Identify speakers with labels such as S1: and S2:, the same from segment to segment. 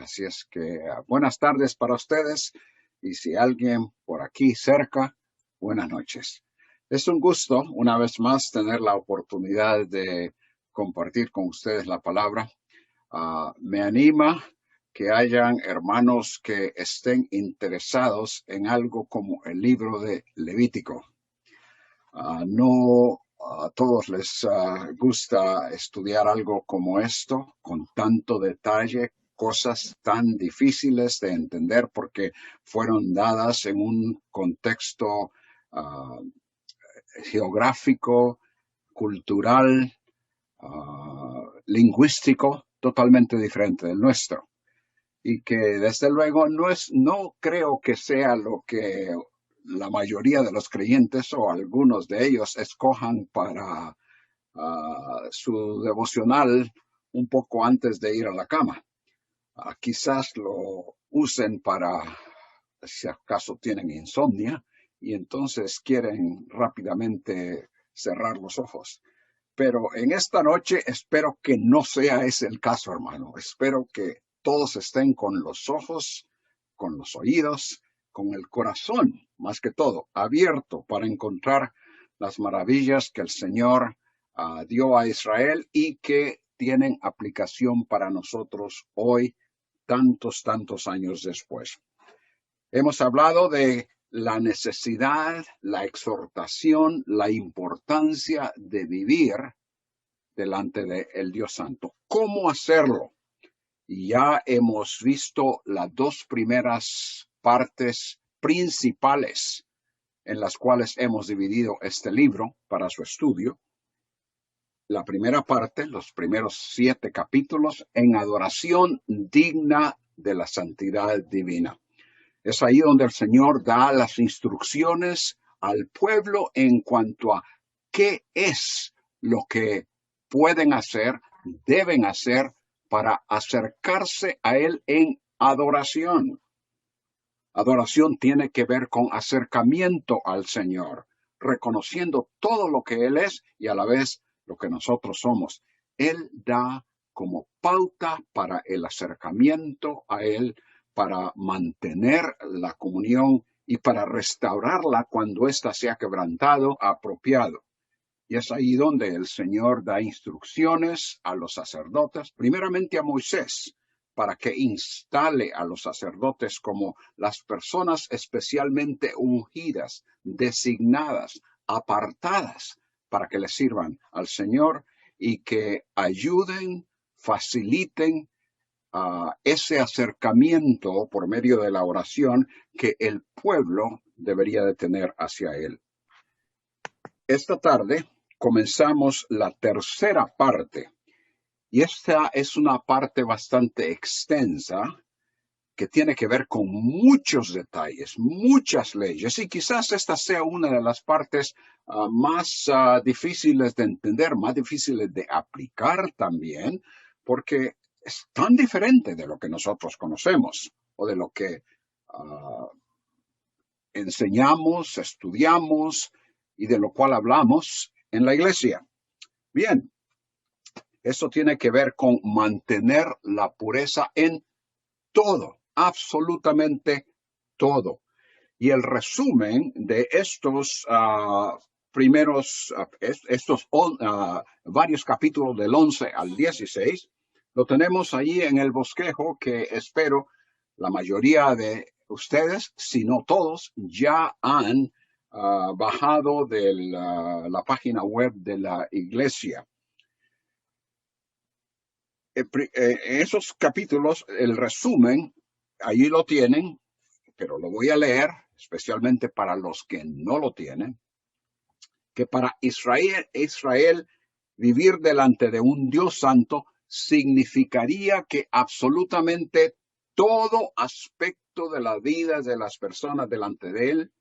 S1: Así es que buenas tardes para ustedes y si alguien por aquí cerca, buenas noches. Es un gusto una vez más tener la oportunidad de compartir con ustedes la palabra. Me anima que hayan hermanos que estén interesados en algo como el libro de Levítico. No a todos les gusta estudiar algo como esto, con tanto detalle, cosas tan difíciles de entender porque fueron dadas en un contexto uh, geográfico, cultural, lingüístico, totalmente diferente del nuestro. Y que desde luego no creo que sea lo que la mayoría de los creyentes o algunos de ellos escojan para su devocional un poco antes de ir a la cama. Quizás lo usen para, si acaso tienen insomnia, y entonces quieren rápidamente cerrar los ojos. Pero en esta noche espero que no sea ese el caso, hermano. Espero que todos estén con los ojos, con los oídos, con el corazón, más que todo, abierto para encontrar las maravillas que el Señor dio a Israel y que tienen aplicación para nosotros hoy, tantos años después. Hemos hablado de la necesidad, la exhortación, la importancia de vivir delante del Dios Santo. ¿Cómo hacerlo? Y ya hemos visto las dos primeras partes principales en las cuales hemos dividido este libro para su estudio. La primera parte, los primeros 7 capítulos, en adoración digna de la santidad divina. Es ahí donde el Señor da las instrucciones al pueblo en cuanto a qué es lo que pueden hacer, deben hacer para acercarse a Él en adoración. Adoración tiene que ver con acercamiento al Señor, reconociendo todo lo que Él es y a la vez lo que nosotros somos. Él da como pauta para el acercamiento a Él, para mantener la comunión y para restaurarla cuando ésta se ha quebrantado, apropiado. Y es ahí donde el Señor da instrucciones a los sacerdotes, primeramente a Moisés, para que instale a los sacerdotes como las personas especialmente ungidas, designadas, apartadas, para que le sirvan al Señor y que ayuden, faciliten ese acercamiento por medio de la oración que el pueblo debería de tener hacia Él. Esta tarde comenzamos la tercera parte y esta es una parte bastante extensa que tiene que ver con muchos detalles, muchas leyes y quizás esta sea una de las partes más difíciles de entender, más difíciles de aplicar también, porque es tan diferente de lo que nosotros conocemos o de lo que enseñamos, estudiamos y de lo cual hablamos en la iglesia. Bien, eso tiene que ver con mantener la pureza en todo, absolutamente todo. Y el resumen de estos varios capítulos del 11 al 16, lo tenemos ahí en el bosquejo que espero la mayoría de ustedes, si no todos, ya han bajado de la página web de la iglesia. Esos capítulos, el resumen, allí lo tienen, pero lo voy a leer, especialmente para los que no lo tienen, que para Israel vivir delante de un Dios santo significaría que absolutamente todo aspecto de la vida de las personas delante de él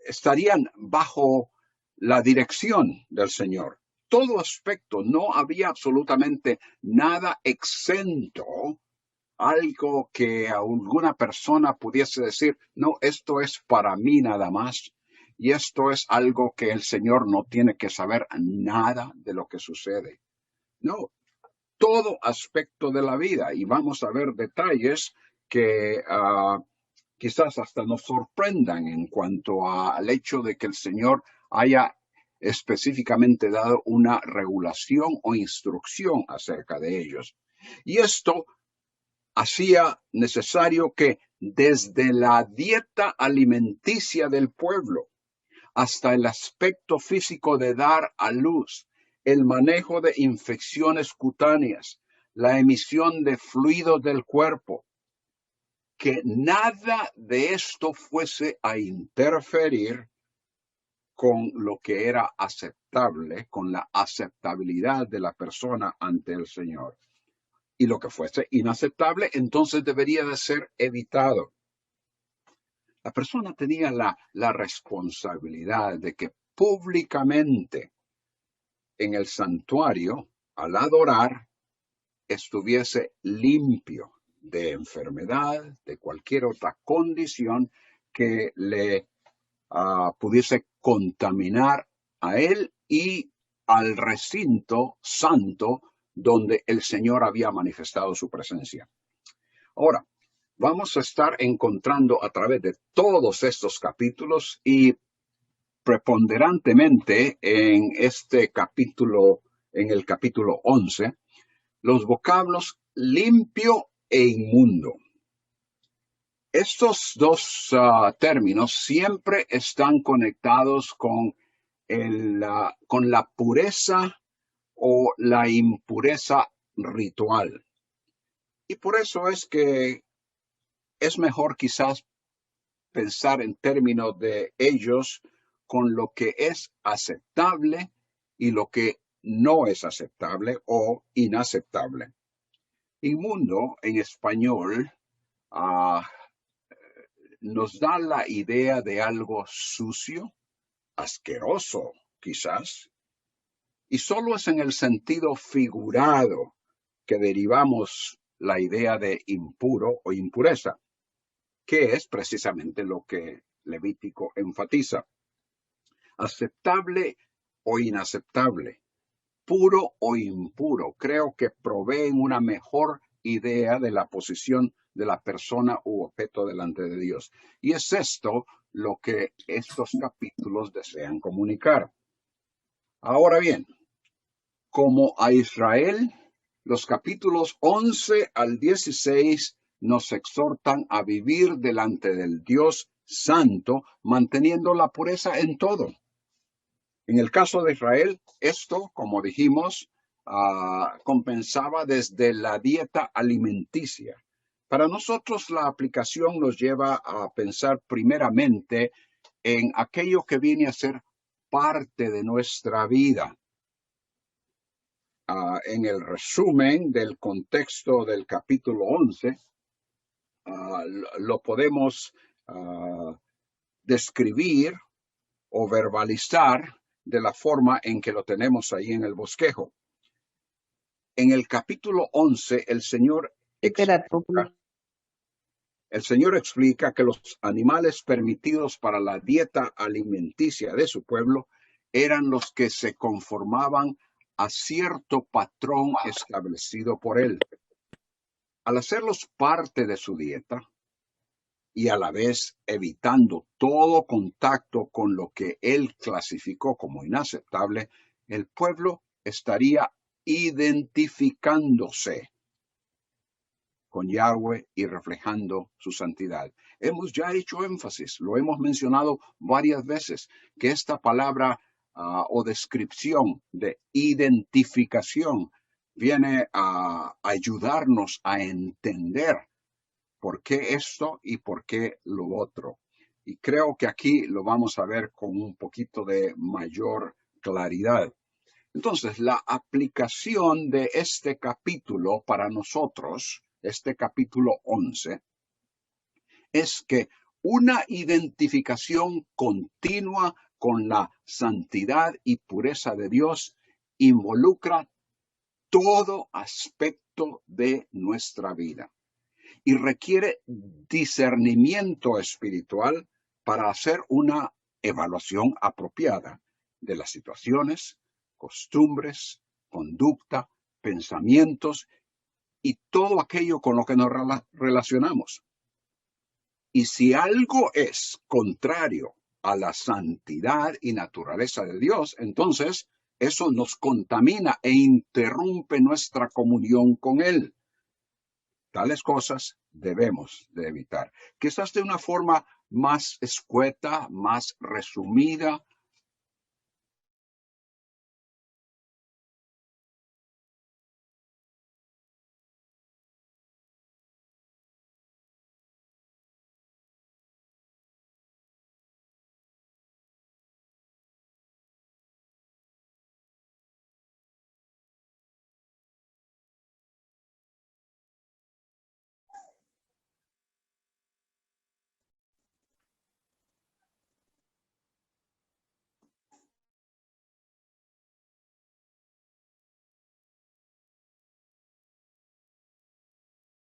S1: estarían bajo la dirección del Señor. Todo aspecto, no había absolutamente nada exento, algo que alguna persona pudiese decir, no, esto es para mí nada más, y esto es algo que el Señor no tiene que saber nada de lo que sucede. No, todo aspecto de la vida. Y vamos a ver detalles que quizás hasta nos sorprendan en cuanto al hecho de que el Señor haya específicamente dado una regulación o instrucción acerca de ellos. Y esto hacía necesario que desde la dieta alimenticia del pueblo hasta el aspecto físico de dar a luz, el manejo de infecciones cutáneas, la emisión de fluidos del cuerpo, que nada de esto fuese a interferir con lo que era aceptable, con la aceptabilidad de la persona ante el Señor. Y lo que fuese inaceptable, entonces debería de ser evitado. La persona tenía la responsabilidad de que públicamente en el santuario, al adorar, estuviese limpio de enfermedad, de cualquier otra condición que le pudiese contaminar a él y al recinto santo donde el Señor había manifestado su presencia. Ahora, vamos a estar encontrando a través de todos estos capítulos y preponderantemente en este capítulo, en el capítulo 11, los vocablos limpio e inmundo. Estos dos términos siempre están conectados con la pureza o la impureza ritual. Y por eso es que es mejor quizás pensar en términos de ellos con lo que es aceptable y lo que no es aceptable o inaceptable. Inmundo en español nos da la idea de algo sucio, asqueroso quizás, y solo es en el sentido figurado que derivamos la idea de impuro o impureza, que es precisamente lo que Levítico enfatiza. Aceptable o inaceptable, puro o impuro, creo que proveen una mejor idea de la posición de la persona u objeto delante de Dios. Y es esto lo que estos capítulos desean comunicar. Ahora bien, como a Israel, los capítulos 11 al 16 nos exhortan a vivir delante del Dios Santo, manteniendo la pureza en todo. En el caso de Israel, esto, como dijimos, compensaba desde la dieta alimenticia. Para nosotros la aplicación nos lleva a pensar primeramente en aquello que viene a ser parte de nuestra vida. En el resumen del contexto del capítulo 11, lo podemos describir o verbalizar de la forma en que lo tenemos ahí en el bosquejo. En el capítulo 11, el Señor explica que los animales permitidos para la dieta alimenticia de su pueblo eran los que se conformaban a cierto patrón establecido por él. Al hacerlos parte de su dieta y a la vez evitando todo contacto con lo que él clasificó como inaceptable, el pueblo estaría identificándose con Yahweh y reflejando su santidad. Hemos ya hecho énfasis, lo hemos mencionado varias veces, que esta palabra o descripción de identificación viene a ayudarnos a entender por qué esto y por qué lo otro. Y creo que aquí lo vamos a ver con un poquito de mayor claridad. Entonces, la aplicación de este capítulo para nosotros, este capítulo 11, es que una identificación continua con la santidad y pureza de Dios involucra todo aspecto de nuestra vida y requiere discernimiento espiritual para hacer una evaluación apropiada de las situaciones, costumbres, conducta, pensamientos y todo aquello con lo que nos relacionamos. Y si algo es contrario a la santidad y naturaleza de Dios, entonces eso nos contamina e interrumpe nuestra comunión con Él. Tales cosas debemos de evitar. Quizás de una forma más escueta, más resumida.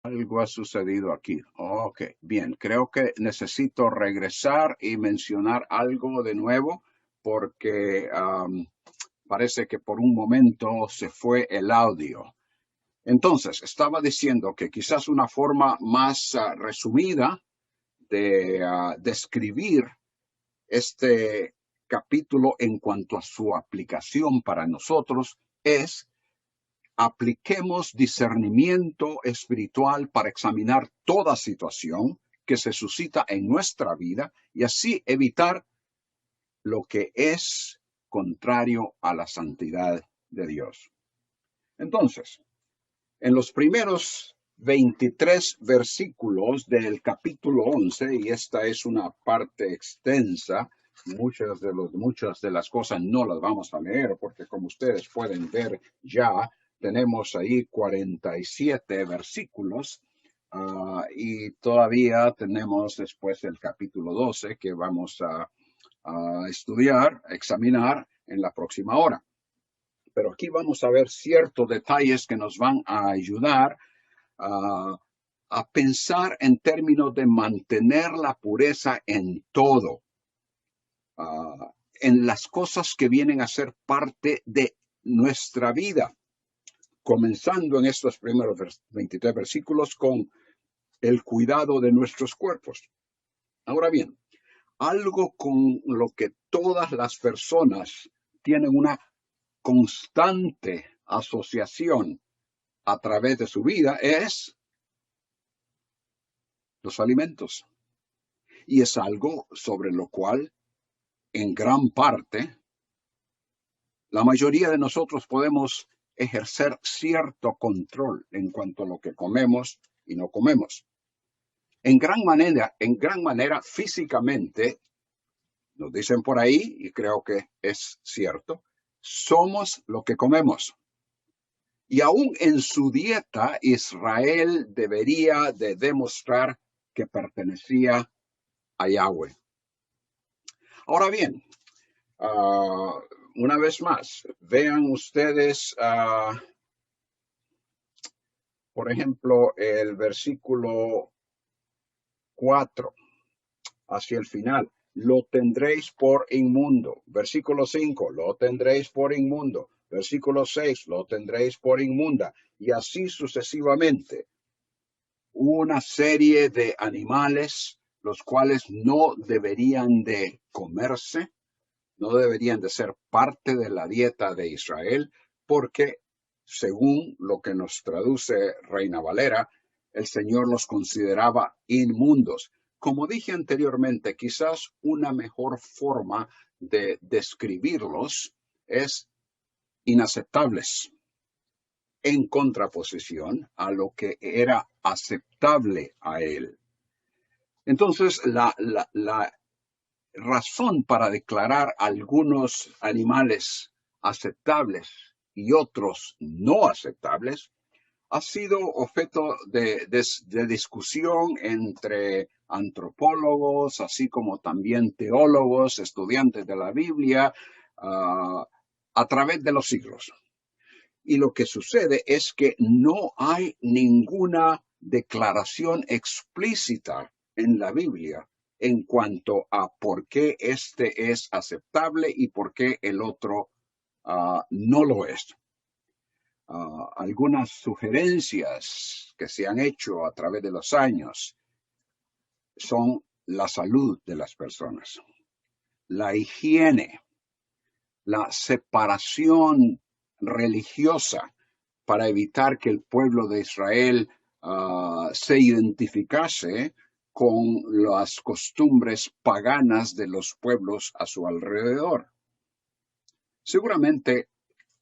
S1: Algo ha sucedido aquí. Ok, bien. Creo que necesito regresar y mencionar algo de nuevo porque parece que por un momento se fue el audio. Entonces, estaba diciendo que quizás una forma más resumida de describir este capítulo en cuanto a su aplicación para nosotros es: apliquemos discernimiento espiritual para examinar toda situación que se suscita en nuestra vida y así evitar lo que es contrario a la santidad de Dios. Entonces, en los primeros 23 versículos del capítulo 11, y esta es una parte extensa, muchas de las cosas no las vamos a leer porque, como ustedes pueden ver, ya tenemos ahí 47 versículos y todavía tenemos después el capítulo 12 que vamos a estudiar, examinar en la próxima hora. Pero aquí vamos a ver ciertos detalles que nos van a ayudar a pensar en términos de mantener la pureza en todo, en las cosas que vienen a ser parte de nuestra vida, comenzando en estos primeros 23 versículos con el cuidado de nuestros cuerpos. Ahora bien, algo con lo que todas las personas tienen una constante asociación a través de su vida es los alimentos. Y es algo sobre lo cual, en gran parte, la mayoría de nosotros podemos ejercer cierto control en cuanto a lo que comemos y no comemos. En gran manera, físicamente, nos dicen por ahí, y creo que es cierto, somos lo que comemos. Y aún en su dieta, Israel debería de demostrar que pertenecía a Yahweh. Ahora bien, una vez más, vean ustedes, por ejemplo, el versículo 4 hacia el final. Lo tendréis por inmundo. Versículo 5, lo tendréis por inmundo. Versículo 6, lo tendréis por inmunda. Y así sucesivamente. Una serie de animales, los cuales no deberían de comerse, no deberían de ser parte de la dieta de Israel, porque según lo que nos traduce Reina Valera, el Señor los consideraba inmundos. Como dije anteriormente, quizás una mejor forma de describirlos es inaceptables, en contraposición a lo que era aceptable a él. Entonces, la razón para declarar algunos animales aceptables y otros no aceptables ha sido objeto de discusión entre antropólogos, así como también teólogos, estudiantes de la Biblia, a través de los siglos. Y lo que sucede es que no hay ninguna declaración explícita en la Biblia en cuanto a por qué este es aceptable y por qué el otro no lo es. algunas sugerencias que se han hecho a través de los años son la salud de las personas, la higiene, la separación religiosa para evitar que el pueblo de Israel se identificase con las costumbres paganas de los pueblos a su alrededor. Seguramente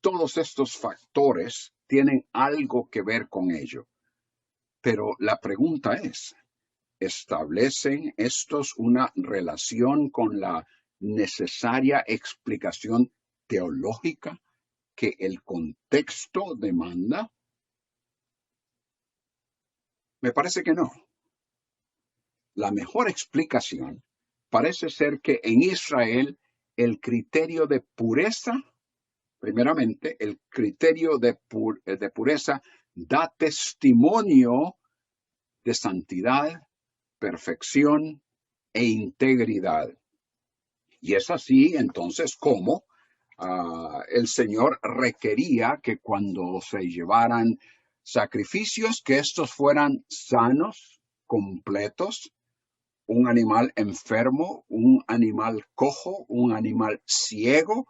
S1: todos estos factores tienen algo que ver con ello, pero la pregunta es, ¿establecen estos una relación con la necesaria explicación teológica que el contexto demanda? Me parece que no. La mejor explicación parece ser que en Israel el criterio de pureza, primeramente, el criterio de pureza da testimonio de santidad, perfección e integridad. Y es así entonces como el Señor requería que cuando se llevaran sacrificios, que estos fueran sanos, completos, un animal enfermo, un animal cojo, un animal ciego,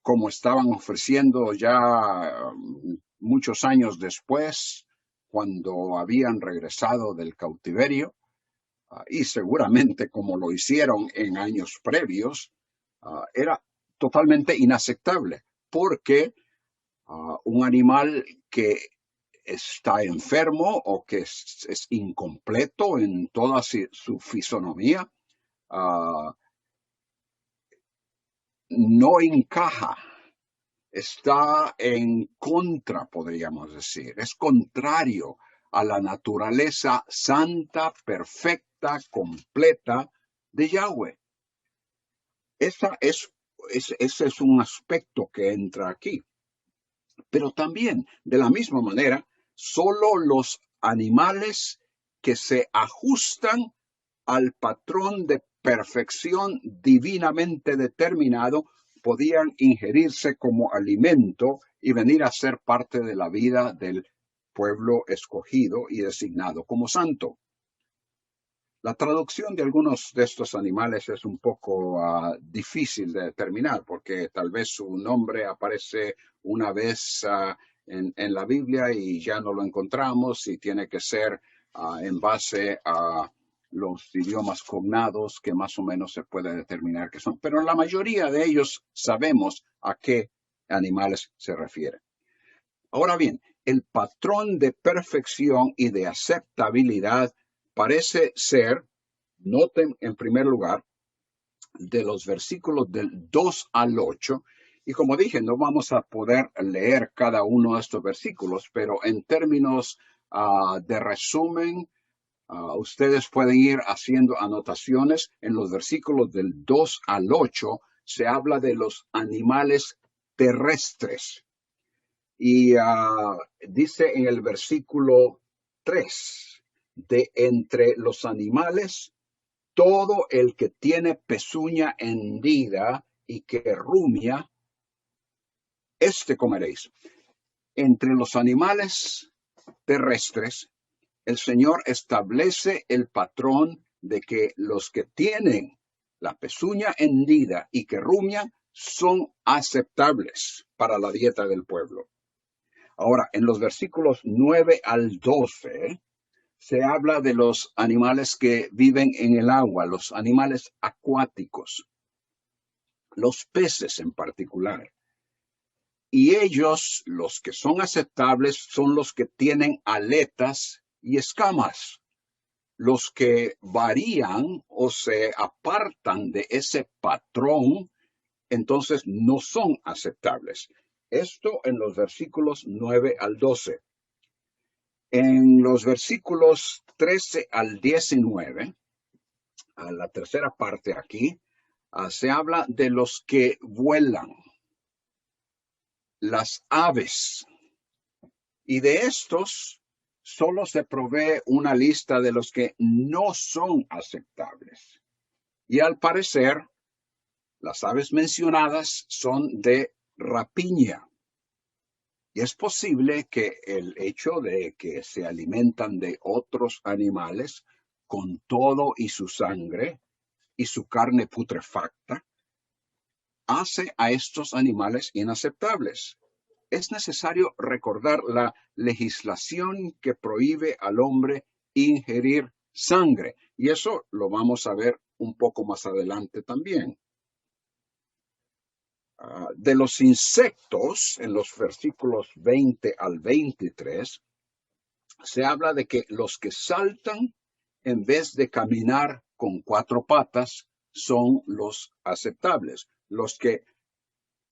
S1: como estaban ofreciendo ya muchos años después, cuando habían regresado del cautiverio, y seguramente como lo hicieron en años previos, era totalmente inaceptable, porque un animal que está enfermo o que es incompleto en toda su fisonomía, no encaja, está en contra, podríamos decir, es contrario a la naturaleza santa, perfecta, completa de Yahweh. Ese es un aspecto que entra aquí. Pero también, de la misma manera, solo los animales que se ajustan al patrón de perfección divinamente determinado podían ingerirse como alimento y venir a ser parte de la vida del pueblo escogido y designado como santo. La traducción de algunos de estos animales es un poco difícil de determinar porque tal vez su nombre aparece una vez en la Biblia y ya no lo encontramos y tiene que ser en base a los idiomas cognados que más o menos se puede determinar que son. Pero la mayoría de ellos sabemos a qué animales se refieren. Ahora bien, el patrón de perfección y de aceptabilidad parece ser, noten en primer lugar, de los versículos del 2 al 8, y como dije, no vamos a poder leer cada uno de estos versículos, pero en términos de resumen, ustedes pueden ir haciendo anotaciones. En los versículos del 2 al 8 se habla de los animales terrestres. Y dice en el versículo 3, de entre los animales, todo el que tiene pezuña hendida y que rumia, este comeréis. Entre los animales terrestres, el Señor establece el patrón de que los que tienen la pezuña hendida y que rumian son aceptables para la dieta del pueblo. Ahora, en los versículos 9 al 12, se habla de los animales que viven en el agua, los animales acuáticos, los peces en particular. Y ellos, los que son aceptables, son los que tienen aletas y escamas. Los que varían o se apartan de ese patrón, entonces no son aceptables. Esto en los versículos 9 al 12. En los versículos 13 al 19, a la tercera parte aquí, se habla de los que vuelan, las aves. Y de estos solo se provee una lista de los que no son aceptables. Y al parecer, las aves mencionadas son de rapiña. Es posible que el hecho de que se alimentan de otros animales con todo y su sangre y su carne putrefacta hace a estos animales inaceptables. Es necesario recordar la legislación que prohíbe al hombre ingerir sangre, y eso lo vamos a ver un poco más adelante también. De los insectos, en los versículos 20 al 23, se habla de que los que saltan en vez de caminar con cuatro patas son los aceptables. Los que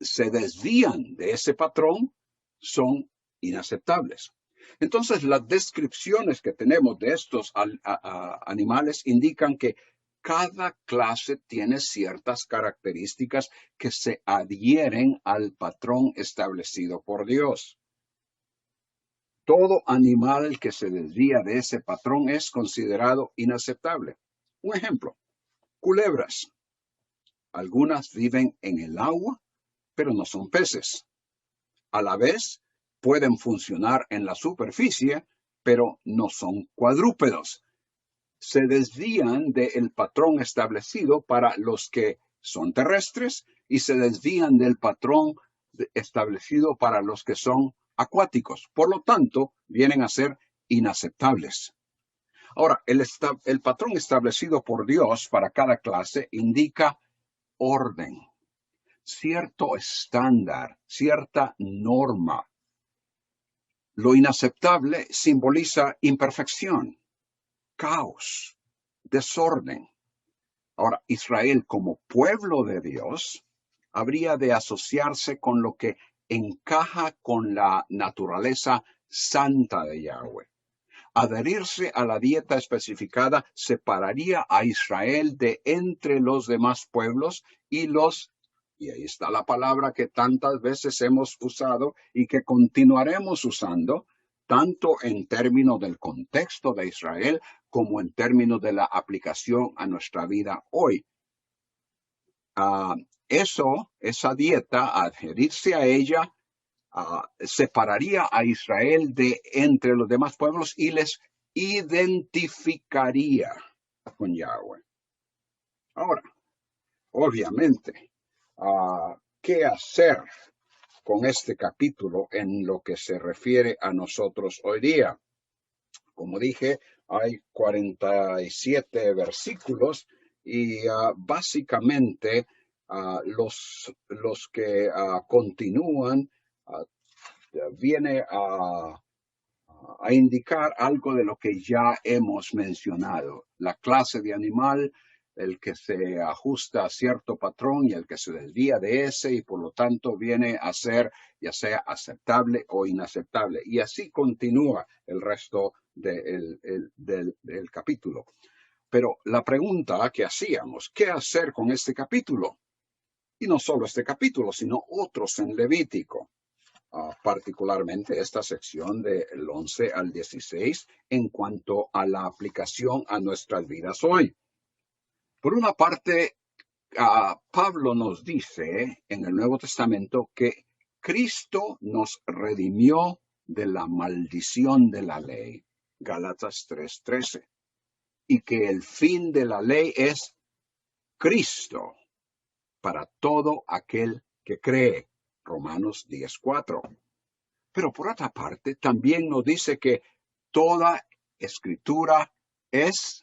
S1: se desvían de ese patrón son inaceptables. Entonces, las descripciones que tenemos de estos animales indican que cada clase tiene ciertas características que se adhieren al patrón establecido por Dios. Todo animal que se desvía de ese patrón es considerado inaceptable. Un ejemplo, culebras. Algunas viven en el agua, pero no son peces. A la vez, pueden funcionar en la superficie, pero no son cuadrúpedos. Se desvían del patrón establecido para los que son terrestres y se desvían del patrón establecido para los que son acuáticos. Por lo tanto, vienen a ser inaceptables. Ahora, el patrón establecido por Dios para cada clase indica orden, cierto estándar, cierta norma. Lo inaceptable simboliza imperfección, caos, desorden. Ahora, Israel como pueblo de Dios habría de asociarse con lo que encaja con la naturaleza santa de Yahweh. Adherirse a la dieta especificada separaría a Israel de entre los demás pueblos y ahí está la palabra que tantas veces hemos usado y que continuaremos usando, tanto en términos del contexto de Israel como en términos de la aplicación a nuestra vida hoy. Esa dieta, adherirse a ella, separaría a Israel de entre los demás pueblos y les identificaría con Yahweh. Ahora, obviamente, ¿qué hacer con este capítulo en lo que se refiere a nosotros hoy día? Como dije, hay 47 versículos y básicamente los que continúan viene a indicar algo de lo que ya hemos mencionado. La clase de animal, el que se ajusta a cierto patrón y el que se desvía de ese y por lo tanto viene a ser ya sea aceptable o inaceptable. Y así continúa el resto del capítulo. Pero la pregunta que hacíamos, ¿qué hacer con este capítulo? Y no solo este capítulo, sino otros en Levítico. Particularmente esta sección del 11 al 16 en cuanto a la aplicación a nuestras vidas hoy. Por una parte, Pablo nos dice en el Nuevo Testamento que Cristo nos redimió de la maldición de la ley, Gálatas 3:13, y que el fin de la ley es Cristo para todo aquel que cree, Romanos 10:4. Pero por otra parte, también nos dice que toda escritura es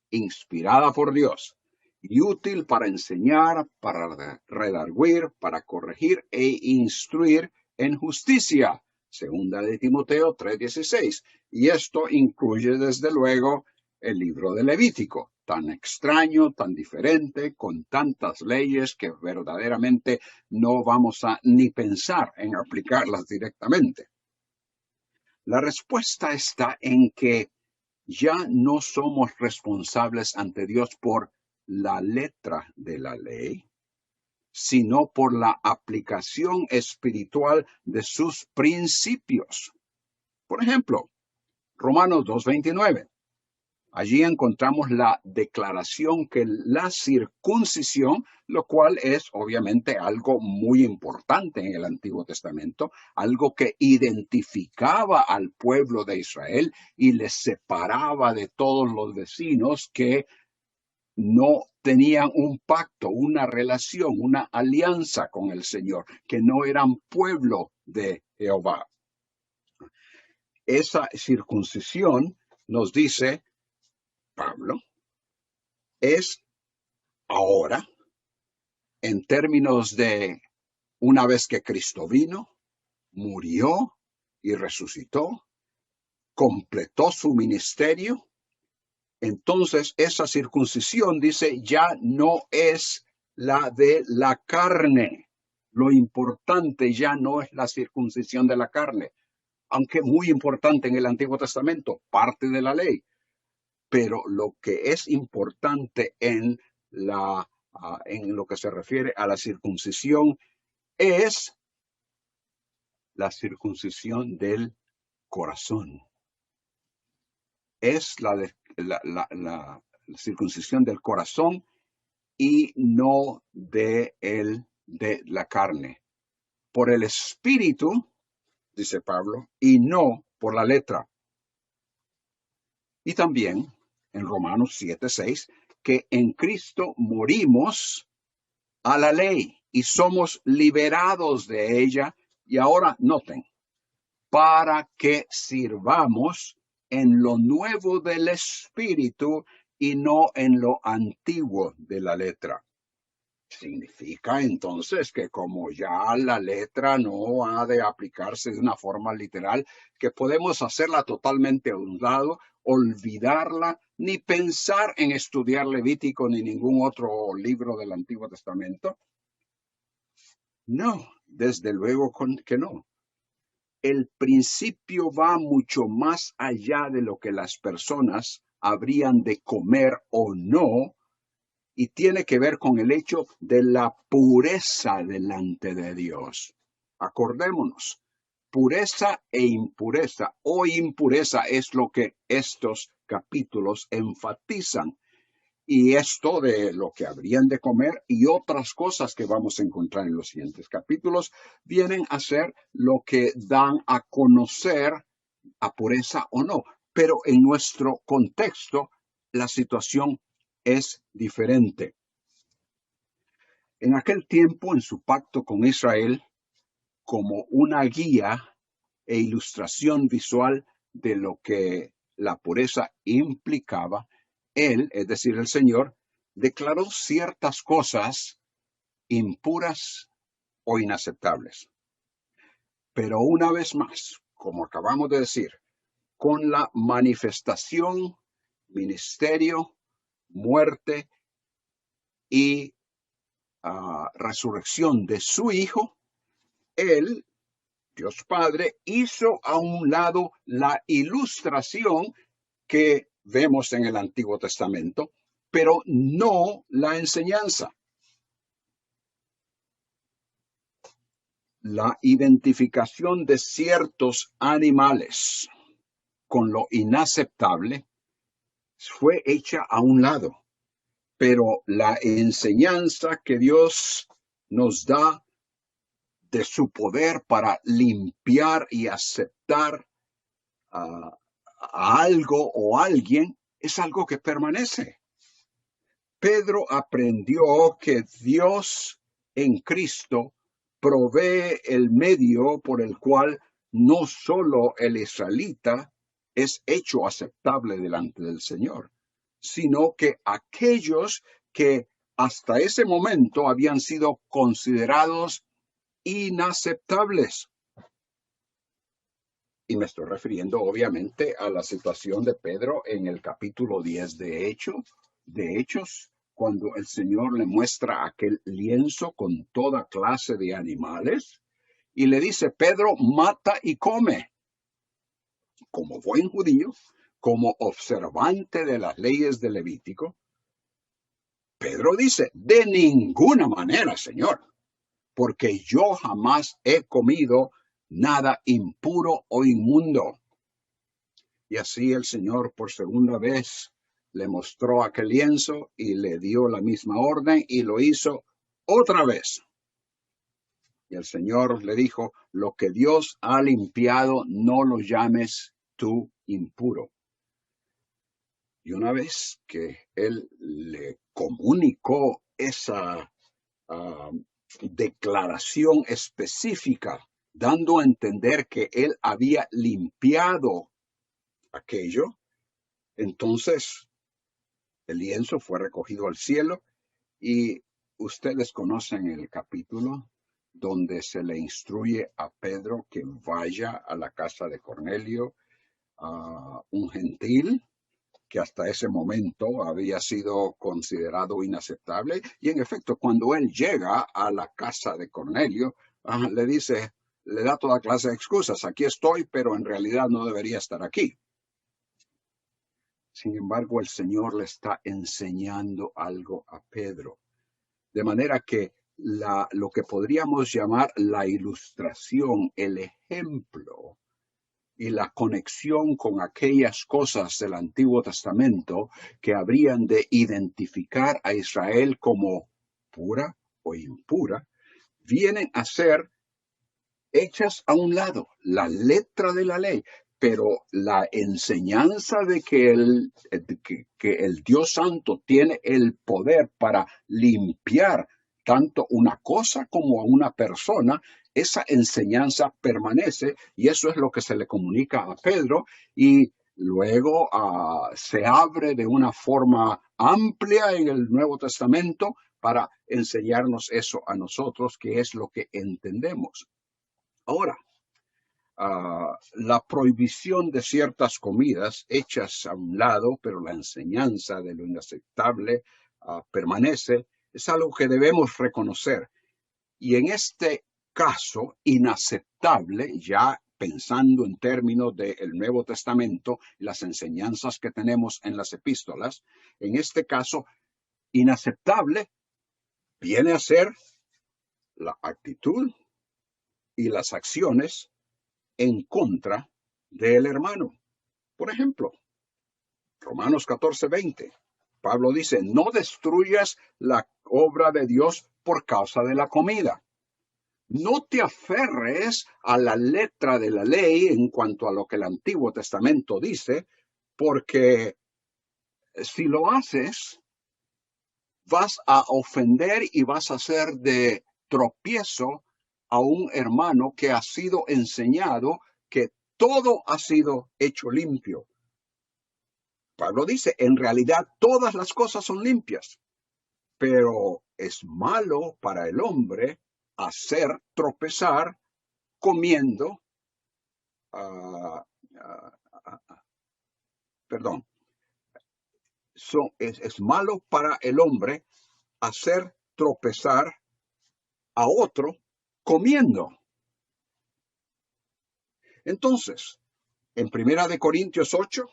S1: inspirada por Dios y útil para enseñar, para redarguir, para corregir e instruir en justicia. Segunda de Timoteo 3:16. Y esto incluye desde luego el libro de Levítico, tan extraño, tan diferente, con tantas leyes que verdaderamente no vamos a ni pensar en aplicarlas directamente. La respuesta está en que ya no somos responsables ante Dios por la letra de la ley, sino por la aplicación espiritual de sus principios. Por ejemplo, Romanos 2:29. Allí encontramos la declaración que la circuncisión, lo cual es obviamente algo muy importante en el Antiguo Testamento, algo que identificaba al pueblo de Israel y les separaba de todos los vecinos que no tenían un pacto, una relación, una alianza con el Señor, que no eran pueblo de Jehová. Esa circuncisión, nos dice Pablo, es ahora, en términos de una vez que Cristo vino, murió y resucitó, completó su ministerio, entonces esa circuncisión, dice, ya no es la de la carne. Lo importante ya no es la circuncisión de la carne, aunque muy importante en el Antiguo Testamento, parte de la ley. Pero lo que es importante en lo que se refiere a la circuncisión es la circuncisión del corazón. Es la circuncisión del corazón y no de la carne. Por el espíritu, dice Pablo, y no por la letra. Y también en Romanos 7:6, que en Cristo morimos a la ley y somos liberados de ella. Y ahora noten, para que sirvamos en lo nuevo del Espíritu y no en lo antiguo de la letra. Significa entonces que como ya la letra no ha de aplicarse de una forma literal, que podemos hacerla totalmente a un lado, olvidarla, ni pensar en estudiar Levítico ni ningún otro libro del Antiguo Testamento. No, desde luego que no. El principio va mucho más allá de lo que las personas habrían de comer o no, y tiene que ver con el hecho de la pureza delante de Dios. Acordémonos, pureza e impureza o impureza es lo que estos capítulos enfatizan. Y esto de lo que habrían de comer y otras cosas que vamos a encontrar en los siguientes capítulos vienen a ser lo que dan a conocer a pureza o no. Pero en nuestro contexto, la situación es diferente. En aquel tiempo, en su pacto con Israel, como una guía e ilustración visual de lo que la pureza implicaba, él, es decir, el Señor, declaró ciertas cosas impuras o inaceptables. Pero una vez más, como acabamos de decir, con la manifestación, ministerio, muerte y resurrección de su Hijo, él, Dios Padre, hizo a un lado la ilustración que vemos en el Antiguo Testamento, pero no la enseñanza. La identificación de ciertos animales con lo inaceptable fue hecha a un lado, pero la enseñanza que Dios nos da de su poder para limpiar y aceptar a algo o alguien es algo que permanece. Pedro aprendió que Dios en Cristo provee el medio por el cual no solo el israelita es hecho aceptable delante del Señor, sino que aquellos que hasta ese momento habían sido considerados inaceptables. Y me estoy refiriendo obviamente a la situación de Pedro en el capítulo 10 de Hechos, cuando el Señor le muestra aquel lienzo con toda clase de animales y le dice, Pedro, mata y come. Como buen judío, como observante de las leyes de Levítico, Pedro dice, de ninguna manera, Señor, porque yo jamás he comido nada impuro o inmundo. Y así el Señor por segunda vez le mostró aquel lienzo y le dio la misma orden y lo hizo otra vez. Y el Señor le dijo, lo que Dios ha limpiado, no lo llames tú impuro. Y una vez que él le comunicó esa declaración específica, dando a entender que él había limpiado aquello, entonces el lienzo fue recogido al cielo y ustedes conocen el capítulo donde se le instruye a Pedro que vaya a la casa de Cornelio, un gentil que hasta ese momento había sido considerado inaceptable. Y en efecto, cuando él llega a la casa de Cornelio, le dice, le da toda clase de excusas. Aquí estoy, pero en realidad no debería estar aquí. Sin embargo, el Señor le está enseñando algo a Pedro. De manera que lo que podríamos llamar la ilustración, el ejemplo y la conexión con aquellas cosas del Antiguo Testamento que habrían de identificar a Israel como pura o impura, vienen a ser hechas a un lado, la letra de la ley, pero la enseñanza de que el Dios Santo tiene el poder para limpiar tanto una cosa como a una persona, esa enseñanza permanece y eso es lo que se le comunica a Pedro y luego se abre de una forma amplia en el Nuevo Testamento para enseñarnos eso a nosotros, que es lo que entendemos. Ahora, la prohibición de ciertas comidas hechas a un lado, pero la enseñanza de lo inaceptable permanece, es algo que debemos reconocer. Y en este caso, inaceptable, ya pensando en términos del Nuevo Testamento, las enseñanzas que tenemos en las epístolas, en este caso, inaceptable viene a ser la actitud y las acciones en contra del hermano. Por ejemplo, Romanos 14:20. Pablo dice, no destruyas la obra de Dios por causa de la comida. No te aferres a la letra de la ley en cuanto a lo que el Antiguo Testamento dice, porque si lo haces, vas a ofender y vas a hacer de tropiezo a un hermano que ha sido enseñado que todo ha sido hecho limpio. Pablo dice, en realidad todas las cosas son limpias, pero es malo para el hombre hacer tropezar comiendo, perdón, es malo para el hombre hacer tropezar a otro comiendo. Entonces, en 1 Corintios 8,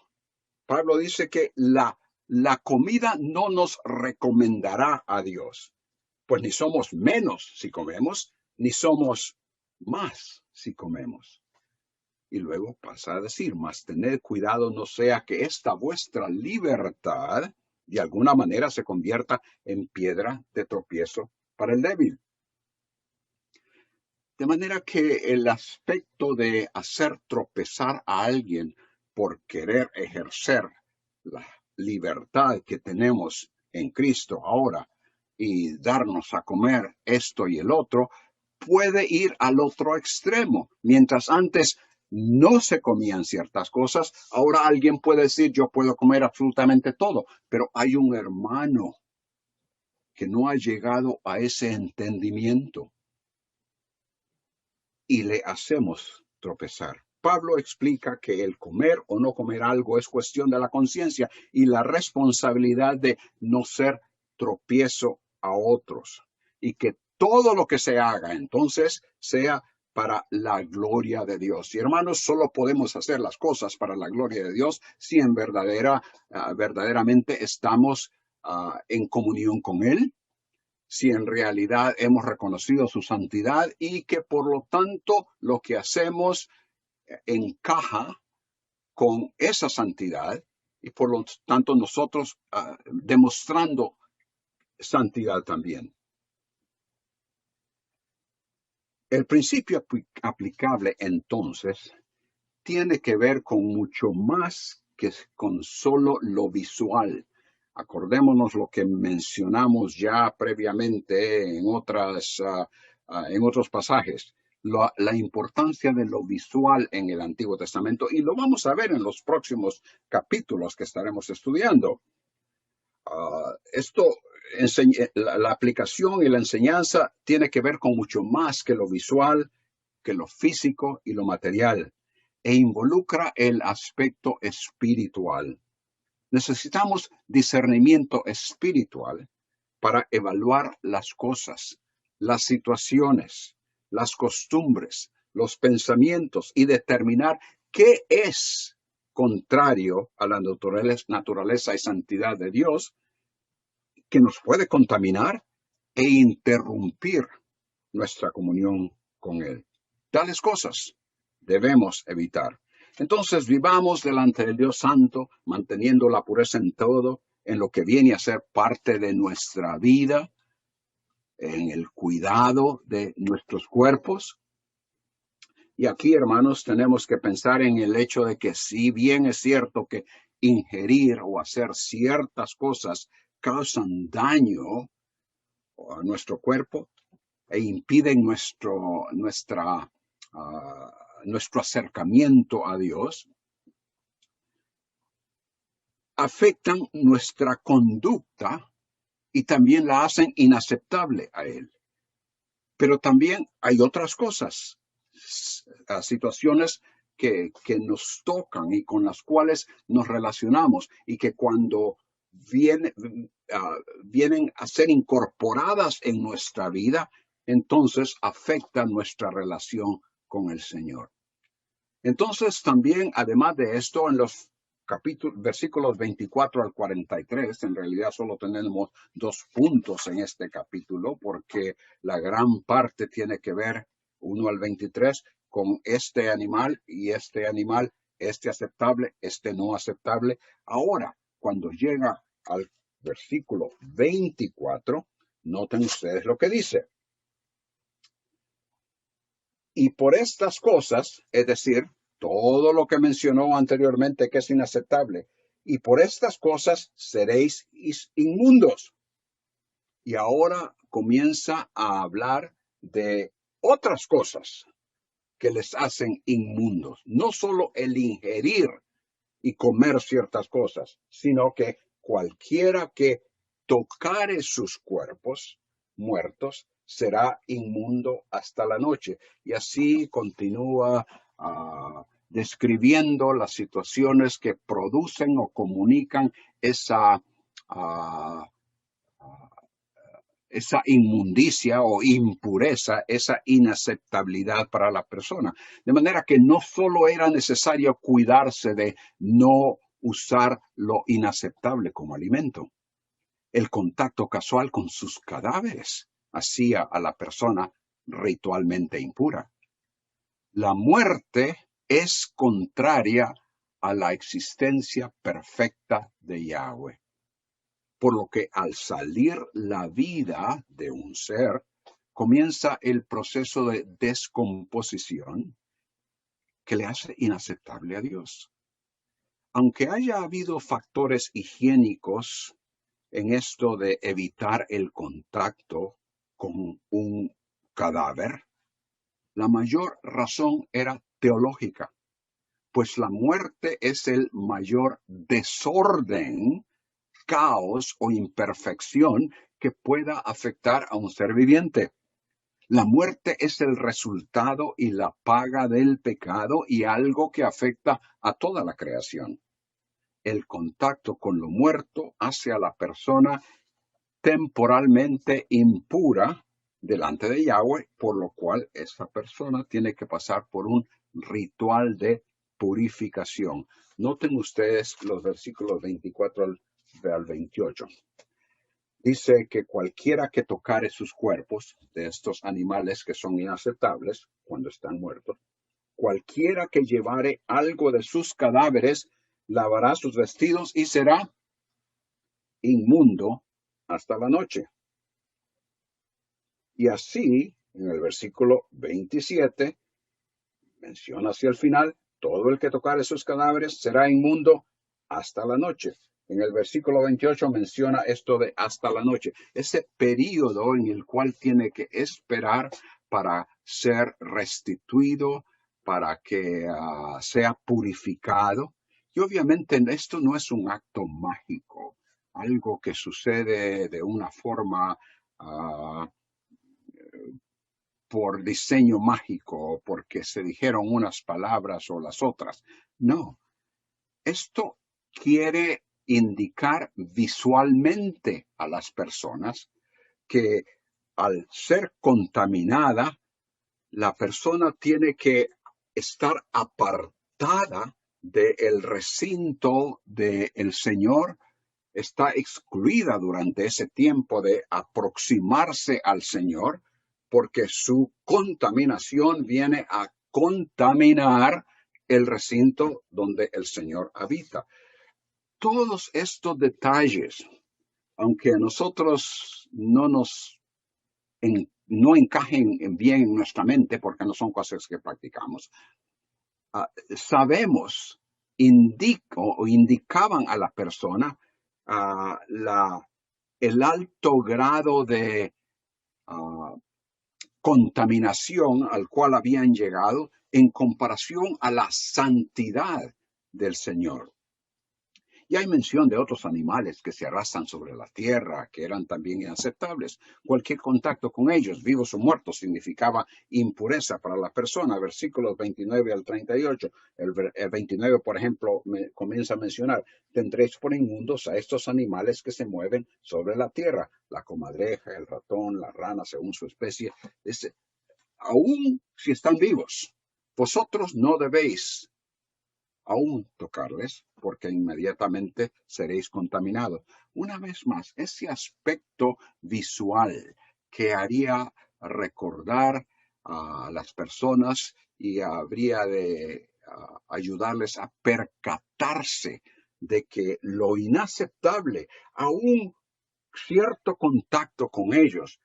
S1: Pablo dice que la comida no nos recomendará a Dios, pues ni somos menos si comemos, ni somos más si comemos. Y luego pasa a decir, mas tened cuidado no sea que esta vuestra libertad de alguna manera se convierta en piedra de tropiezo para el débil. De manera que el aspecto de hacer tropezar a alguien por querer ejercer la libertad que tenemos en Cristo ahora y darnos a comer esto y el otro, puede ir al otro extremo. Mientras antes no se comían ciertas cosas, ahora alguien puede decir, yo puedo comer absolutamente todo, pero hay un hermano que no ha llegado a ese entendimiento y le hacemos tropezar. Pablo explica que el comer o no comer algo es cuestión de la conciencia y la responsabilidad de no ser tropiezo a otros y que todo lo que se haga entonces sea para la gloria de Dios. Y hermanos, solo podemos hacer las cosas para la gloria de Dios si en verdaderamente estamos en comunión con Él, si en realidad hemos reconocido su santidad y que por lo tanto lo que hacemos encaja con esa santidad y por lo tanto nosotros demostrando santidad también. El principio aplicable entonces tiene que ver con mucho más que con solo lo visual. Acordémonos lo que mencionamos ya previamente en otros pasajes, la importancia de lo visual en el Antiguo Testamento, y lo vamos a ver en los próximos capítulos que estaremos estudiando. La aplicación y la enseñanza tiene que ver con mucho más que lo visual, que lo físico y lo material, e involucra el aspecto espiritual. Necesitamos discernimiento espiritual para evaluar las cosas, las situaciones, las costumbres, los pensamientos y determinar qué es contrario a la naturaleza y santidad de Dios, que nos puede contaminar e interrumpir nuestra comunión con Él. Tales cosas debemos evitar. Entonces vivamos delante del Dios Santo, manteniendo la pureza en todo, en lo que viene a ser parte de nuestra vida, en el cuidado de nuestros cuerpos. Y aquí, hermanos, tenemos que pensar en el hecho de que si bien es cierto que ingerir o hacer ciertas cosas causan daño a nuestro cuerpo e impiden nuestro acercamiento a Dios, afectan nuestra conducta y también la hacen inaceptable a Él. Pero también hay otras cosas, situaciones que nos tocan y con las cuales nos relacionamos y que cuando vienen a ser incorporadas en nuestra vida, entonces afectan nuestra relación con el Señor. Entonces también, además de esto, en los versículos 24 al 43, en realidad solo tenemos 2 puntos en este capítulo, porque la gran parte tiene que ver, 1 al 23, con este animal y este animal, este aceptable, este no aceptable. Ahora, cuando llega al versículo 24, noten ustedes lo que dice. Y por estas cosas, es decir, todo lo que mencionó anteriormente que es inaceptable, y por estas cosas seréis inmundos. Y ahora comienza a hablar de otras cosas que les hacen inmundos. No solo el ingerir y comer ciertas cosas, sino que cualquiera que tocare sus cuerpos muertos será inmundo hasta la noche. Y así continúa describiendo las situaciones que producen o comunican esa inmundicia o impureza, esa inaceptabilidad para la persona. De manera que no solo era necesario cuidarse de no usar lo inaceptable como alimento. El contacto casual con sus cadáveres hacía a la persona ritualmente impura. La muerte es contraria a la existencia perfecta de Yahweh. Por lo que al salir la vida de un ser, comienza el proceso de descomposición que le hace inaceptable a Dios. Aunque haya habido factores higiénicos en esto de evitar el contacto con un cadáver, la mayor razón era teológica, pues la muerte es el mayor desorden, caos o imperfección que pueda afectar a un ser viviente. La muerte es el resultado y la paga del pecado y algo que afecta a toda la creación. El contacto con lo muerto hace a la persona temporalmente impura delante de Yahweh, por lo cual esa persona tiene que pasar por un ritual de purificación. Noten ustedes los versículos 24 al 28. Dice que cualquiera que tocare sus cuerpos de estos animales que son inaceptables cuando están muertos, cualquiera que llevare algo de sus cadáveres lavará sus vestidos y será inmundo hasta la noche. Y así, en el versículo 27, menciona hacia el final, todo el que tocare sus cadáveres será inmundo hasta la noche. En el versículo 28 menciona esto de hasta la noche, ese periodo en el cual tiene que esperar para ser restituido, para que sea purificado. Y obviamente esto no es un acto mágico, algo que sucede de una forma por diseño mágico, porque se dijeron unas palabras o las otras. No, esto quiere indicar visualmente a las personas que al ser contaminada, la persona tiene que estar apartada del recinto del Señor, está excluida durante ese tiempo de aproximarse al Señor, porque su contaminación viene a contaminar el recinto donde el Señor habita. Todos estos detalles, aunque a nosotros no encajen bien en nuestra mente, porque no son cosas que practicamos, sabemos, indicaban a la persona el alto grado de contaminación al cual habían llegado en comparación a la santidad del Señor. Y hay mención de otros animales que se arrastran sobre la tierra, que eran también inaceptables. Cualquier contacto con ellos, vivos o muertos, significaba impureza para la persona. Versículos 29 al 38. El 29, por ejemplo, comienza a mencionar, tendréis por inmundos a estos animales que se mueven sobre la tierra, la comadreja, el ratón, la rana, según su especie. Aún si están vivos, vosotros no debéis aún tocarles, porque inmediatamente seréis contaminados. Una vez más, ese aspecto visual que haría recordar a las personas y habría de ayudarles a percatarse de que lo inaceptable, aún cierto contacto con ellos,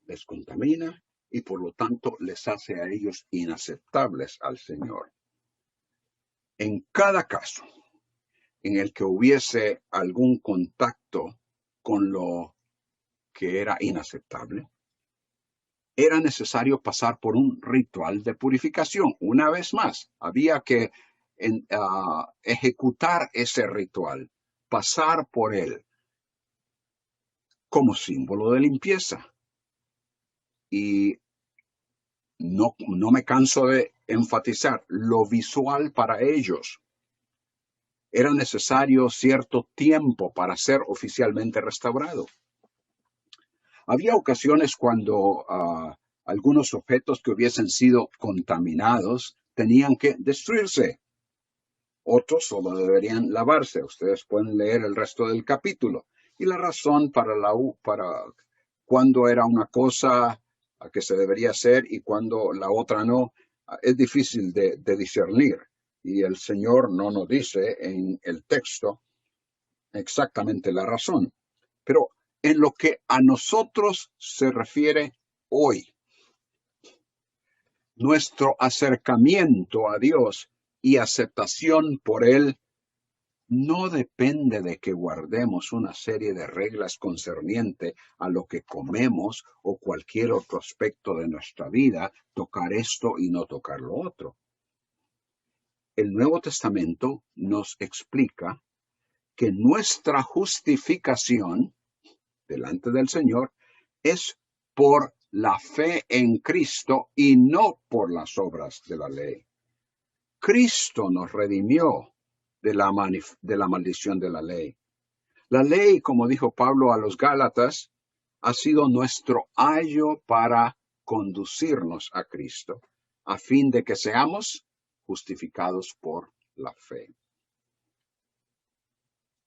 S1: les contamina y por lo tanto les hace a ellos inaceptables al Señor. En cada caso en el que hubiese algún contacto con lo que era inaceptable, era necesario pasar por un ritual de purificación. Una vez más, había que ejecutar ese ritual, pasar por él como símbolo de limpieza. Y no me canso de enfatizar lo visual para ellos. Era necesario cierto tiempo para ser oficialmente restaurado. Había ocasiones cuando algunos objetos que hubiesen sido contaminados tenían que destruirse. Otros solo deberían lavarse. Ustedes pueden leer el resto del capítulo. Y la razón para cuándo era una cosa a que se debería hacer y cuándo la otra no, es difícil de discernir. Y el Señor no nos dice en el texto exactamente la razón. Pero en lo que a nosotros se refiere hoy, nuestro acercamiento a Dios y aceptación por Él no depende de que guardemos una serie de reglas concerniente a lo que comemos o cualquier otro aspecto de nuestra vida, tocar esto y no tocar lo otro. El Nuevo Testamento nos explica que nuestra justificación delante del Señor es por la fe en Cristo y no por las obras de la ley. Cristo nos redimió de la maldición de la ley. La ley, como dijo Pablo a los Gálatas, ha sido nuestro ayo para conducirnos a Cristo, a fin de que seamos justificados por la fe.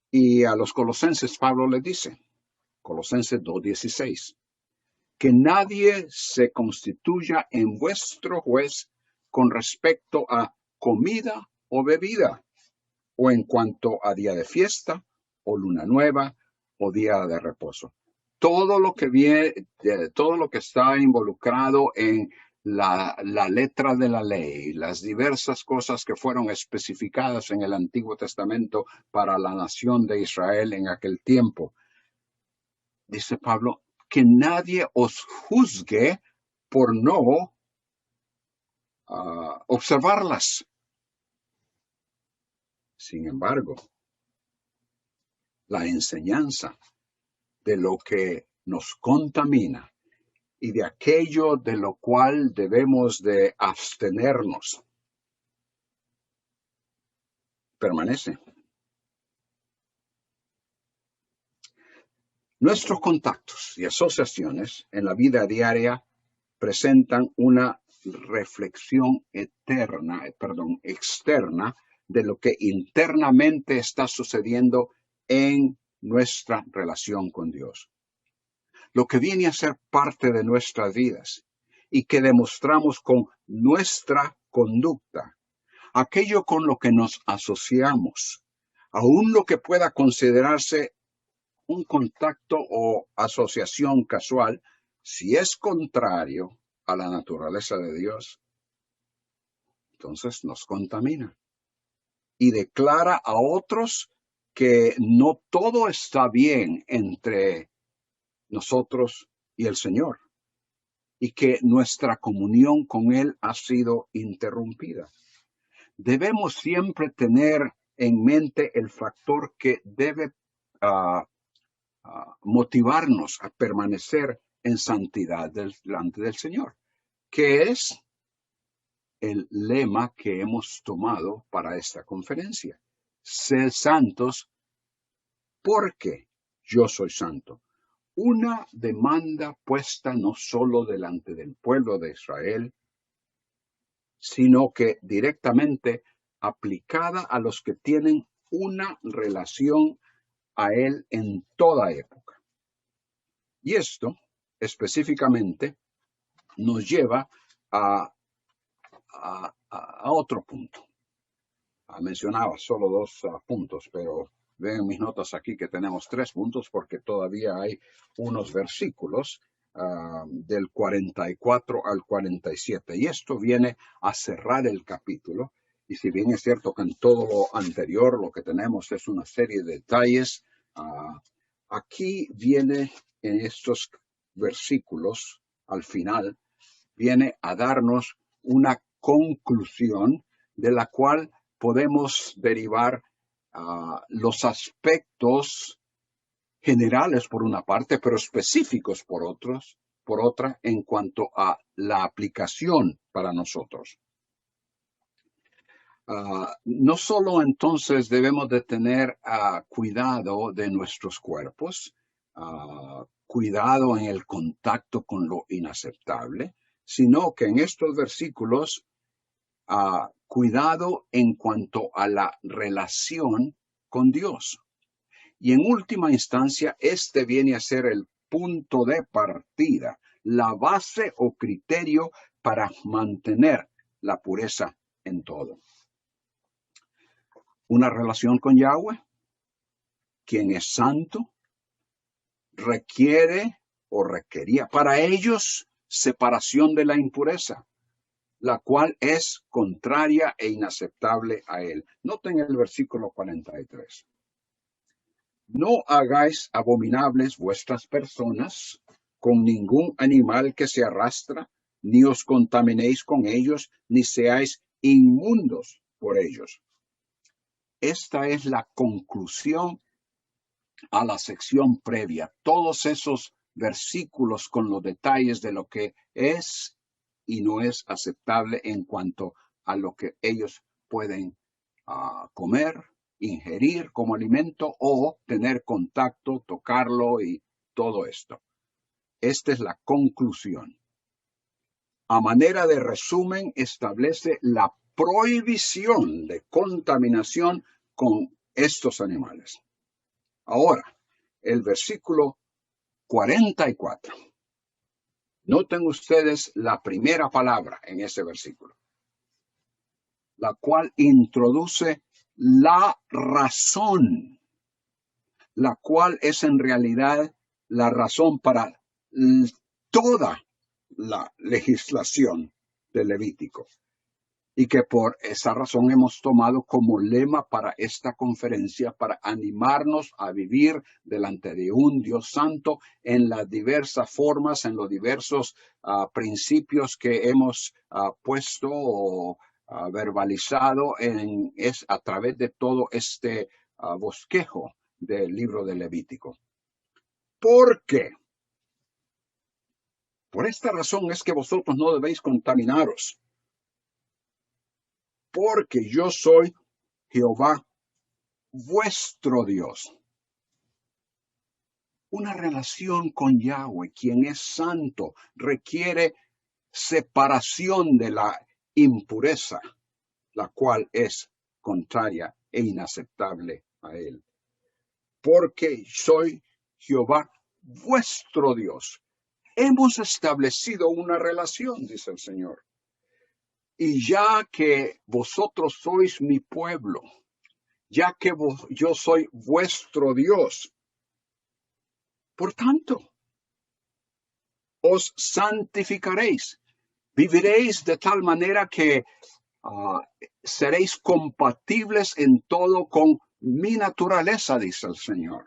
S1: Y a los colosenses Pablo les dice, Colosenses 2:16, que nadie se constituya en vuestro juez con respecto a comida o bebida, o en cuanto a día de fiesta, o luna nueva, o día de reposo. Todo lo que todo lo que está involucrado en la letra de la ley, las diversas cosas que fueron especificadas en el Antiguo Testamento para la nación de Israel en aquel tiempo. Dice Pablo, que nadie os juzgue por no observarlas. Sin embargo, la enseñanza de lo que nos contamina y de aquello de lo cual debemos de abstenernos permanece. Nuestros contactos y asociaciones en la vida diaria presentan una reflexión externa de lo que internamente está sucediendo en nuestra relación con Dios. Lo que viene a ser parte de nuestras vidas y que demostramos con nuestra conducta, aquello con lo que nos asociamos, aún lo que pueda considerarse un contacto o asociación casual, si es contrario a la naturaleza de Dios, entonces nos contamina y declara a otros que no todo está bien entre nosotros y el Señor y que nuestra comunión con Él ha sido interrumpida. Debemos siempre tener en mente el factor que debe motivarnos a permanecer en santidad delante del Señor, que es el lema que hemos tomado para esta conferencia. Sed santos porque yo soy santo. Una demanda puesta no solo delante del pueblo de Israel, sino que directamente aplicada a los que tienen una relación a Él en toda época. Y esto específicamente nos lleva a otro punto. Mencionaba solo 2 puntos, pero ven mis notas aquí que tenemos 3 puntos porque todavía hay unos versículos del 44 al 47. Y esto viene a cerrar el capítulo. Y si bien es cierto que en todo lo anterior lo que tenemos es una serie de detalles, aquí viene en estos versículos, al final, viene a darnos una conclusión de la cual podemos derivar los aspectos generales por una parte, pero específicos por otra, en cuanto a la aplicación para nosotros. No solo entonces debemos de tener cuidado de nuestros cuerpos, cuidado en el contacto con lo inaceptable, sino que en estos versículos, cuidado en cuanto a la relación con Dios. Y en última instancia, este viene a ser el punto de partida, la base o criterio para mantener la pureza en todo. Una relación con Yahweh, quien es santo, requiere o requería para ellos separación de la impureza, la cual es contraria e inaceptable a él. Noten el versículo 43. No hagáis abominables vuestras personas con ningún animal que se arrastra, ni os contaminéis con ellos, ni seáis inmundos por ellos. Esta es la conclusión a la sección previa. Todos esos versículos con los detalles de lo que es y no es aceptable en cuanto a lo que ellos pueden comer, ingerir como alimento o tener contacto, tocarlo y todo esto. Esta es la conclusión. A manera de resumen, establece la prohibición de contaminación con estos animales. Ahora, el versículo 44. Noten ustedes la primera palabra en ese versículo, la cual introduce la razón, la cual es en realidad la razón para toda la legislación de Levítico. Y que por esa razón hemos tomado como lema para esta conferencia, para animarnos a vivir delante de un Dios santo en las diversas formas, en los diversos principios que hemos puesto o verbalizado a través de todo este bosquejo del libro de Levítico. ¿Por qué? Por esta razón es que vosotros no debéis contaminaros, porque yo soy Jehová, vuestro Dios. Una relación con Yahweh, quien es santo, requiere separación de la impureza, la cual es contraria e inaceptable a él. Porque soy Jehová, vuestro Dios. Hemos establecido una relación, dice el Señor. Y ya que vosotros sois mi pueblo, ya que yo soy vuestro Dios, por tanto, os santificaréis, viviréis de tal manera que seréis compatibles en todo con mi naturaleza, dice el Señor.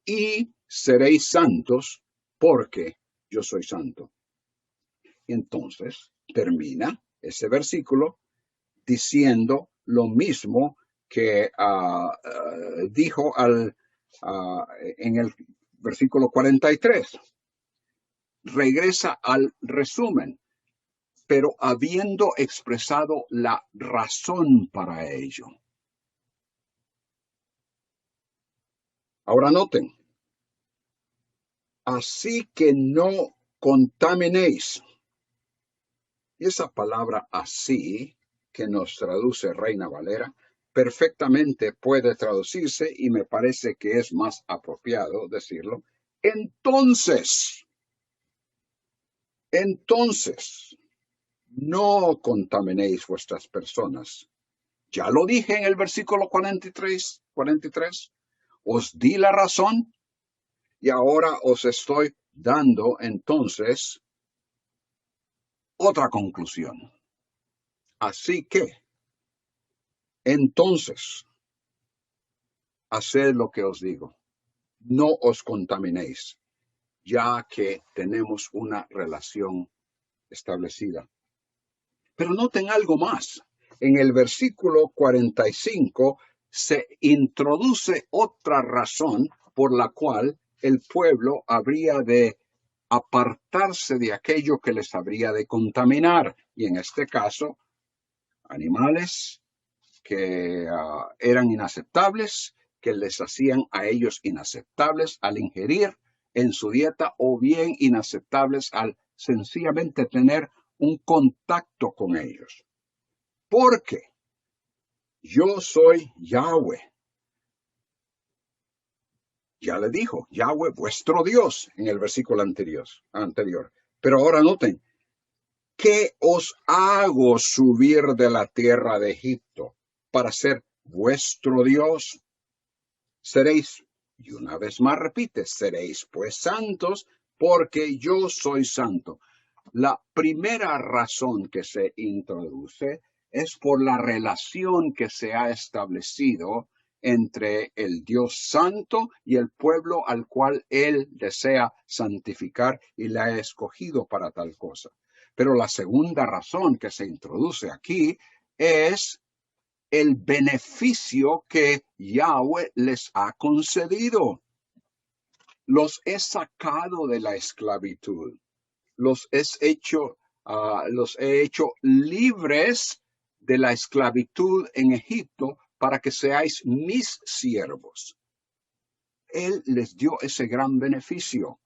S1: Y seréis santos porque yo soy santo. Y entonces termina ese versículo diciendo lo mismo que dijo en el versículo 43. Regresa al resumen, pero habiendo expresado la razón para ello. Ahora noten, así que no contaminéis. Y esa palabra así, que nos traduce Reina Valera, perfectamente puede traducirse, y me parece que es más apropiado decirlo, entonces, no contaminéis vuestras personas. Ya lo dije en el versículo 43, os di la razón y ahora os estoy dando entonces otra conclusión. Así que, entonces, haced lo que os digo. No os contaminéis, ya que tenemos una relación establecida. Pero noten algo más. En el versículo 45 se introduce otra razón por la cual el pueblo habría de apartarse de aquello que les habría de contaminar. Y en este caso, animales que eran inaceptables, que les hacían a ellos inaceptables al ingerir en su dieta, o bien inaceptables al sencillamente tener un contacto con ellos. Porque yo soy Yahweh. Ya le dijo, Yahweh, vuestro Dios, en el versículo anterior. Pero ahora noten, que os hago subir de la tierra de Egipto para ser vuestro Dios. Seréis, y una vez más repite, seréis pues santos, porque yo soy santo. La primera razón que se introduce es por la relación que se ha establecido entre el Dios santo y el pueblo al cual él desea santificar y le ha escogido para tal cosa. Pero la segunda razón que se introduce aquí es el beneficio que Yahweh les ha concedido. Los he sacado de la esclavitud. Los he hecho libres de la esclavitud en Egipto para que seáis mis siervos. Él les dio ese gran beneficio.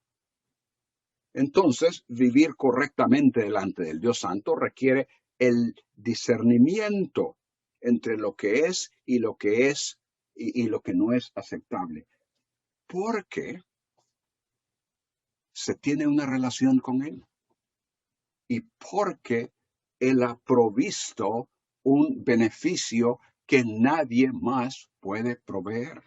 S1: Entonces, vivir correctamente delante del Dios Santo requiere el discernimiento entre lo que es y lo que es y lo que no es aceptable. Porque se tiene una relación con Él. Y porque Él ha provisto un beneficio que nadie más puede proveer.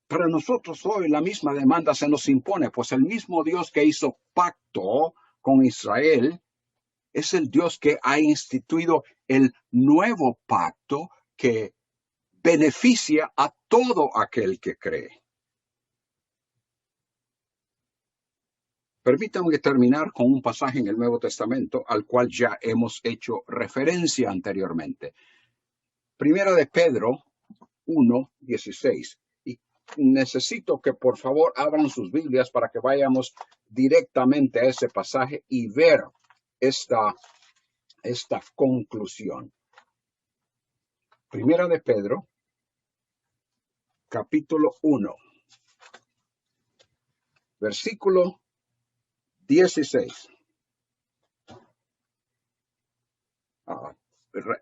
S1: Para nosotros hoy la misma demanda se nos impone, pues el mismo Dios que hizo pacto con Israel es el Dios que ha instituido el nuevo pacto que beneficia a todo aquel que cree. Permítanme terminar con un pasaje en el Nuevo Testamento al cual ya hemos hecho referencia anteriormente. Primera de Pedro 1:16. Y necesito que por favor abran sus Biblias para que vayamos directamente a ese pasaje y ver esta conclusión. Primera de Pedro, capítulo 1, versículo 16.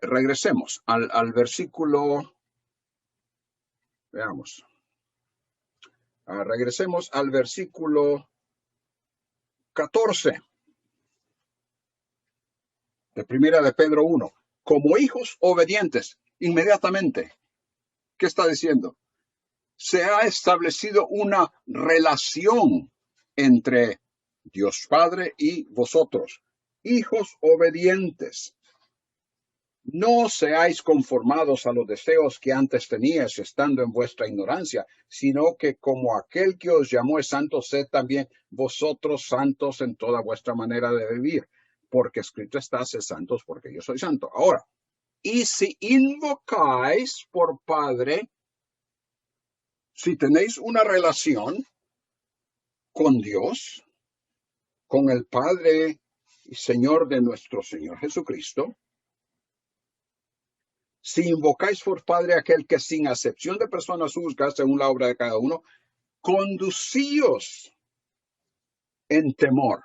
S1: Regresemos al versículo, veamos. Regresemos al versículo 14 de Primera de Pedro 1. Como hijos obedientes, inmediatamente. ¿Qué está diciendo? Se ha establecido una relación entre Dios Padre y vosotros, hijos obedientes. No seáis conformados a los deseos que antes teníais estando en vuestra ignorancia, sino que como aquel que os llamó es santo, sed también vosotros santos en toda vuestra manera de vivir, porque escrito está, sed santos porque yo soy santo. Ahora, y si invocáis por Padre, si tenéis una relación con Dios, con el Padre y Señor de nuestro Señor Jesucristo, si invocáis por Padre aquel que sin acepción de personas juzga según la obra de cada uno, conducíos en temor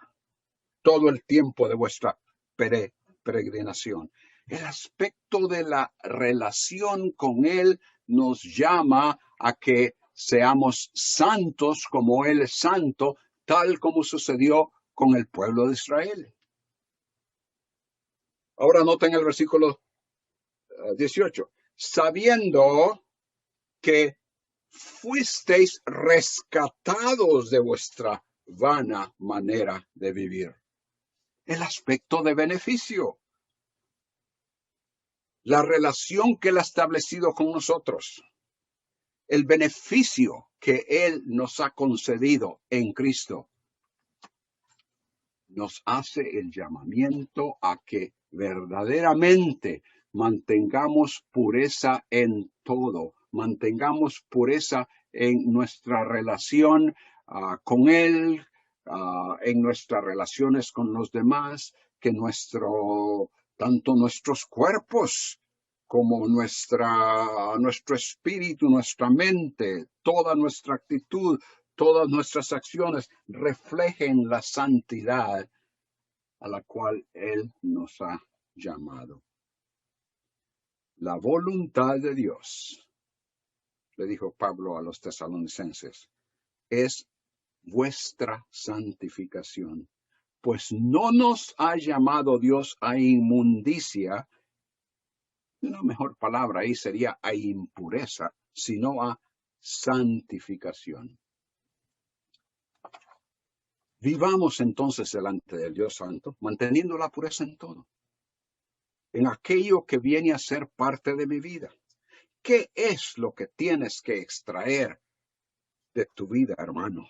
S1: todo el tiempo de vuestra peregrinación. El aspecto de la relación con Él nos llama a que seamos santos como Él es santo, tal como sucedió con el pueblo de Israel. Ahora noten el versículo 18. Sabiendo que fuisteis rescatados de vuestra vana manera de vivir. El aspecto de beneficio. La relación que Él ha establecido con nosotros. El beneficio que Él nos ha concedido en Cristo. Nos hace el llamamiento a que verdaderamente mantengamos pureza en todo, mantengamos pureza en nuestra relación con Él, en nuestras relaciones con los demás, que tanto nuestros cuerpos como nuestro espíritu, nuestra mente, toda nuestra actitud, todas nuestras acciones reflejen la santidad a la cual Él nos ha llamado. La voluntad de Dios, le dijo Pablo a los tesalonicenses, es vuestra santificación, pues no nos ha llamado Dios a inmundicia, una mejor palabra ahí sería a impureza, sino a santificación. Vivamos entonces delante del Dios Santo, manteniendo la pureza en todo, en aquello que viene a ser parte de mi vida. ¿Qué es lo que tienes que extraer de tu vida, hermano?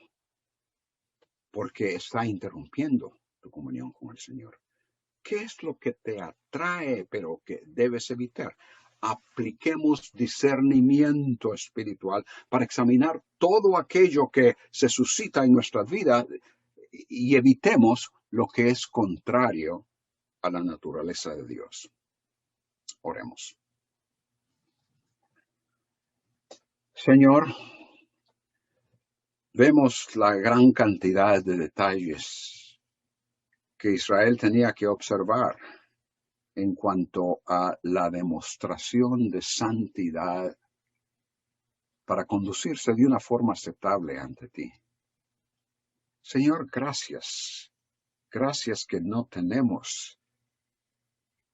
S1: Porque está interrumpiendo tu comunión con el Señor. ¿Qué es lo que te atrae, pero que debes evitar? Apliquemos discernimiento espiritual para examinar todo aquello que se suscita en nuestras vidas y evitemos lo que es contrario a la naturaleza de Dios. Oremos. Señor, vemos la gran cantidad de detalles que Israel tenía que observar en cuanto a la demostración de santidad para conducirse de una forma aceptable ante ti. Señor, gracias. Gracias que no tenemos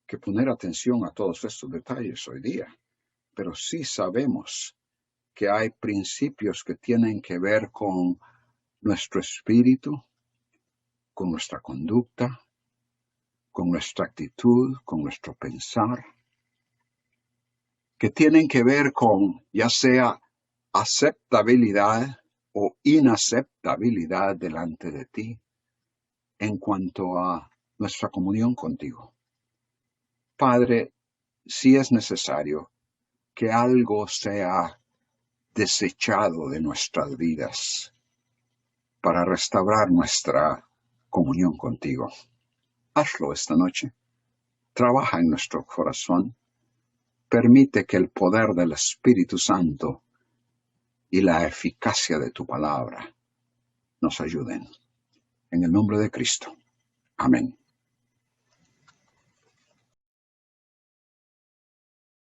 S1: que poner atención a todos estos detalles hoy día, pero sí sabemos que hay principios que tienen que ver con nuestro espíritu, con nuestra conducta, con nuestra actitud, con nuestro pensar, que tienen que ver con ya sea aceptabilidad o inaceptabilidad delante de ti en cuanto a nuestra comunión contigo. Padre, si es necesario que algo sea desechado de nuestras vidas para restaurar nuestra comunión contigo, hazlo esta noche. Trabaja en nuestro corazón. Permite que el poder del Espíritu Santo y la eficacia de tu palabra nos ayuden. En el nombre de Cristo. Amén.